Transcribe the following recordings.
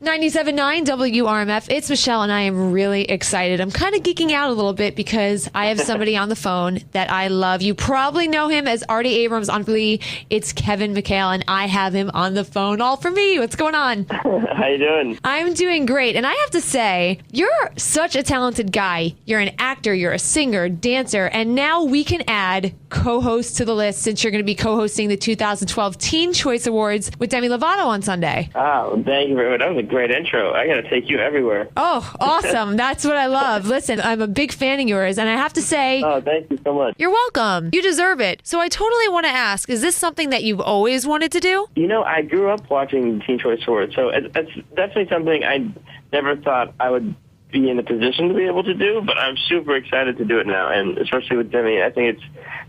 97.9 WRMF. It's McHale, and I am really excited. I'm kind of geeking out a little bit because I have somebody on the phone that I love. You probably know him as Artie Abrams on Glee. It's Kevin McHale, and I have him on the phone all for me. What's going on? How you doing? I'm doing great, and I have to say, you're such a talented guy. You're an actor, you're a singer, dancer, and now we can add co-host to the list since you're going to be co-hosting the 2012 Teen Choice Awards with Demi Lovato on Sunday. Oh, thank you very much. That was a great intro. I got to take you everywhere. Oh, awesome. That's what I love. Listen, I'm a big fan of yours, and I have to say... Oh, thank you so much. You're welcome. You deserve it. So I totally want to ask, is this something that you've always wanted to do? You know, I grew up watching Teen Choice Awards, so it's definitely something I never thought I would be in a position to be able to do, but I'm super excited to do it now, and especially with Demi, I think it's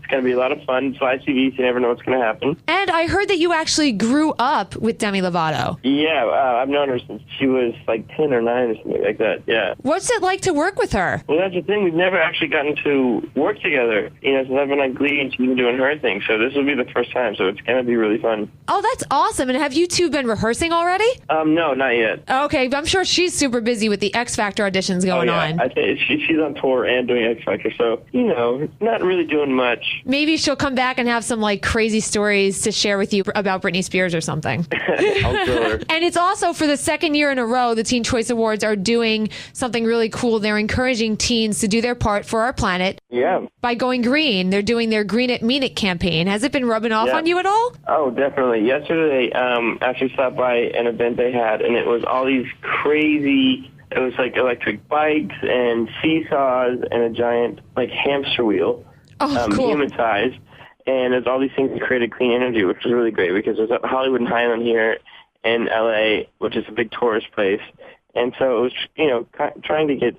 going to be a lot of fun. It's live TV, so you never know what's going to happen. And I heard that you actually grew up with Demi Lovato. Yeah, I've known her since she was like 10 or 9 or something like that, yeah. What's it like to work with her? Well, that's the thing. We've never actually gotten to work together, since I've been on Glee and she's been doing her thing, so this will be the first time, so it's going to be really fun. Oh, that's awesome. And have you two been rehearsing already? No, not yet. Okay, but I'm sure she's super busy with the X Factor auditions going on. I think she's on tour and doing X Factor, so, not really doing much. Maybe she'll come back and have some crazy stories to share with you about Britney Spears or something. I'll tell her. And it's also for the second year in a row, the Teen Choice Awards are doing something really cool. They're encouraging teens to do their part for our planet. Yeah. By going green. They're doing their Green It, Mean It campaign. Has it been rubbing off on you at all? Oh, definitely. Yesterday, actually stopped by an event they had, and it was all these crazy... It was like electric bikes and seesaws and a giant hamster wheel, cool. human-sized. And there's all these things that created clean energy, which was really great because there's Hollywood and Highland here in L.A., which is a big tourist place. And so it was, trying to get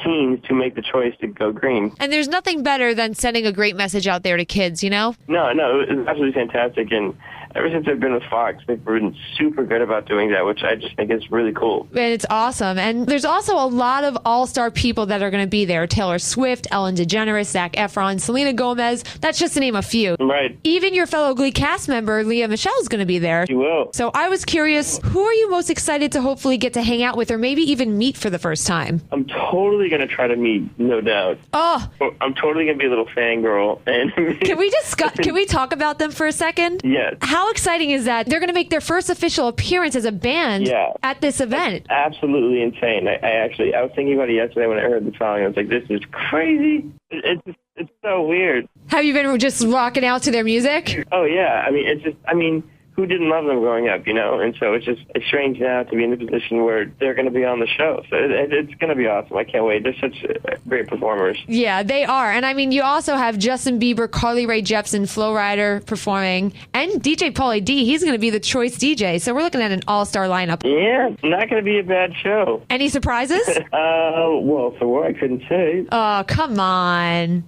teens to make the choice to go green. And there's nothing better than sending a great message out there to kids, No, it was absolutely fantastic. And ever since I've been with Fox, they've been super good about doing that, which I just think is really cool. And it's awesome. And there's also a lot of all-star people that are going to be there. Taylor Swift, Ellen DeGeneres, Zac Efron, Selena Gomez. That's just to name a few. Right. Even your fellow Glee cast member, Lea Michele, is going to be there. She will. So I was curious, who are you most excited to hopefully get to hang out with or maybe even meet for the first time? I'm totally going to try to meet, no doubt. Oh. I'm totally going to be a little fangirl. And Can we talk about them for a second? Yes. How exciting is that? They're going to make their first official appearance as a band at this event. That's absolutely insane. I was thinking about it yesterday when I heard the song. I was like, this is crazy. It's so weird. Have you been just rocking out to their music? Oh, yeah. Who didn't love them growing up, And so it's strange now to be in the position where they're going to be on the show. So it's going to be awesome. I can't wait. They're such great performers. Yeah, they are. And you also have Justin Bieber, Carly Rae Jepsen, Flo Rida performing, and DJ Pauly D. He's going to be the choice DJ. So we're looking at an all-star lineup. Yeah, not going to be a bad show. Any surprises? Well, for what I couldn't say. Oh, come on.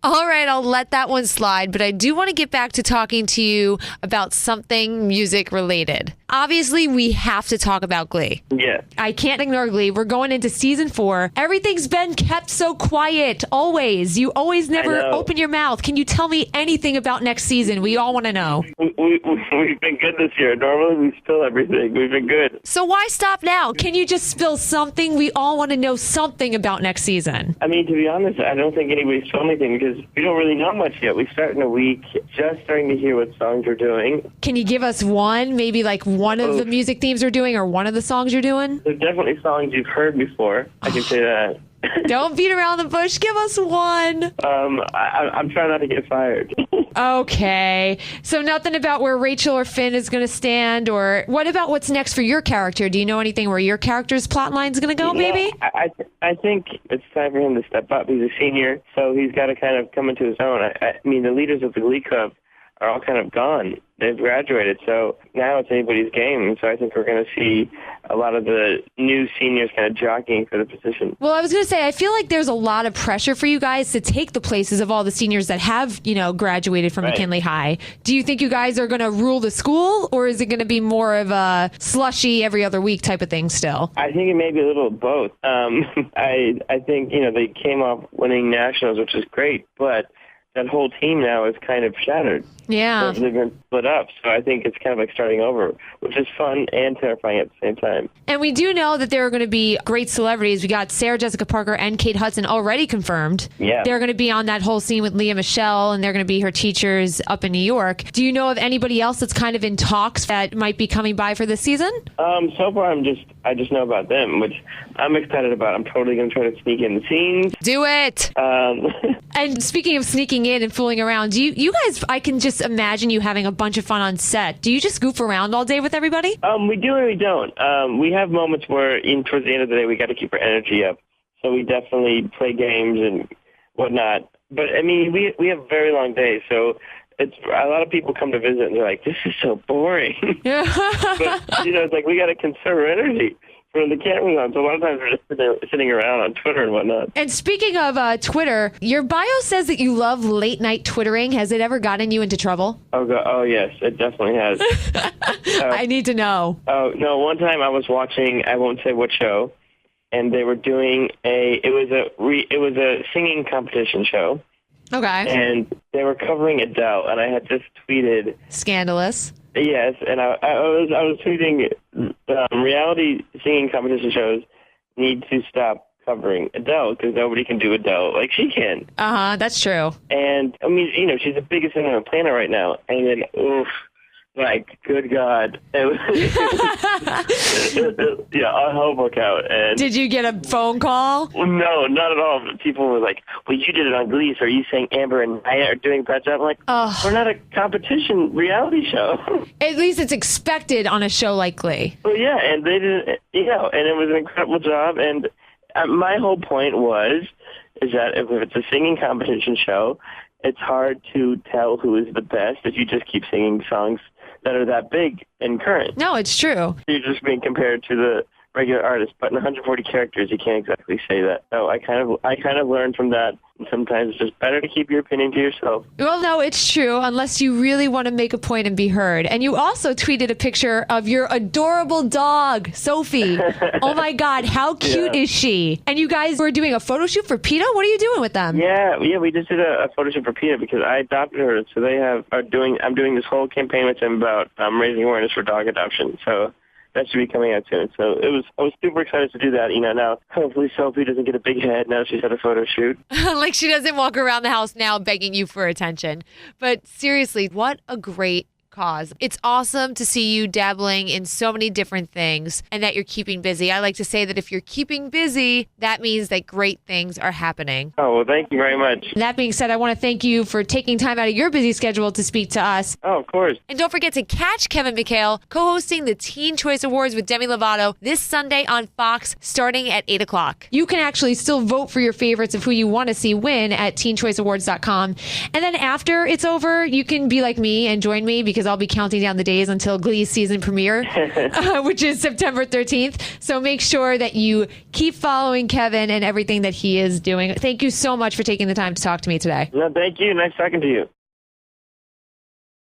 All right, I'll let that one slide, but I do want to get back to talking to you about something music related. Obviously, we have to talk about Glee. Yeah. I can't ignore Glee. We're going into season 4. Everything's been kept so quiet, always. You always never open your mouth. Can you tell me anything about next season? We all want to know. We've been good this year. Normally, we spill everything. We've been good. So why stop now? Can you just spill something? We all want to know something about next season. To be honest, I don't think anybody's told anything because we don't really know much yet. We start in a week, just starting to hear what songs we're doing. Can you give us one? Maybe one of the music themes we're doing or one of the songs you're doing? There's definitely songs you've heard before. I can say that. Don't beat around the bush. Give us one. I'm trying not to get fired. Okay. So nothing about where Rachel or Finn is going to stand, or what about what's next for your character? Do you know anything where your character's plot line's going to go, maybe? I think it's time for him to step up. He's a senior, so he's got to kind of come into his own. The leaders of the Glee Club are all kind of gone. They've graduated, so now it's anybody's game. And so I think we're going to see a lot of the new seniors kind of jockeying for the position. Well, I was going to say, I feel like there's a lot of pressure for you guys to take the places of all the seniors that have, graduated from McKinley High. Do you think you guys are going to rule the school, or is it going to be more of a slushy every other week type of thing still? I think it may be a little of both. I think, they came off winning nationals, which is great, but that whole team now is kind of shattered. Yeah. They've been split up, so I think it's kind of like starting over, which is fun and terrifying at the same time. And we do know that there are going to be great celebrities. We got Sarah Jessica Parker and Kate Hudson already confirmed. Yeah. They're going to be on that whole scene with Leah Michelle, and they're going to be her teachers up in New York. Do you know of anybody else that's kind of in talks that might be coming by for this season? So far, I just know about them, which I'm excited about. I'm totally going to try to sneak in the scenes. Do it! And speaking of sneaking in and fooling around, do you guys, I can just imagine you having a bunch of fun on set. Do you just goof around all day with everybody? We do and we don't. We have moments where, towards the end of the day, we got to keep our energy up. So we definitely play games and whatnot. But, I mean, we have very long days, so it's a lot of people come to visit and they're like, this is so boring. But, it's like we got to conserve our energy when the camera's on. So a lot of times we're just sitting around on Twitter and whatnot. And speaking of Twitter, your bio says that you love late night Twittering. Has it ever gotten you into trouble? Oh yes, it definitely has. I need to know. Oh, no, one time I was watching, I won't say what show, and they were doing it was a singing competition show. Okay. And they were covering Adele, and I had just tweeted. Scandalous. Yes, and I was tweeting reality singing competition shows need to stop covering Adele because nobody can do Adele like she can. That's true. And, I mean, she's the biggest singer on the planet right now. And then, oof, like, good God. It was, yeah, our whole book out. And did you get a phone call? No, not at all. People were like, well, you did it on Glee, so are you saying Amber and Maya are doing bad job? I'm like, we're not a competition reality show. At least it's expected on a show like Glee. Well, yeah, and they did, and it was an incredible job. And my whole point is that if it's a singing competition show, it's hard to tell who is the best if you just keep singing songs that are that big and current. No, it's true. You're just being compared to the regular artist, but in 140 characters, you can't exactly say that. So I kind of learned from that. Sometimes it's just better to keep your opinion to yourself. Well, no, it's true, unless you really want to make a point and be heard. And you also tweeted a picture of your adorable dog, Sophie. Oh, my God, how cute is she? And you guys were doing a photo shoot for PETA? What are you doing with them? Yeah, we just did a photo shoot for PETA because I adopted her. So I'm doing this whole campaign with them about raising awareness for dog adoption. So that should be coming out soon. So I was super excited to do that. Now hopefully Sophie doesn't get a big head now she's had a photo shoot. Like she doesn't walk around the house now begging you for attention. But seriously, what a great cause. It's awesome to see you dabbling in so many different things and that you're keeping busy. I like to say that if you're keeping busy, that means that great things are happening. Oh, well, thank you very much. That being said, I want to thank you for taking time out of your busy schedule to speak to us. Oh, of course. And don't forget to catch Kevin McHale co-hosting the Teen Choice Awards with Demi Lovato this Sunday on Fox starting at 8 o'clock. You can actually still vote for your favorites of who you want to see win at teenchoiceawards.com. And then after it's over, you can be like me and join me because I'll be counting down the days until Glee's season premiere, which is September 13th. So make sure that you keep following Kevin and everything that he is doing. Thank you so much for taking the time to talk to me today. No, thank you. Nice talking to you.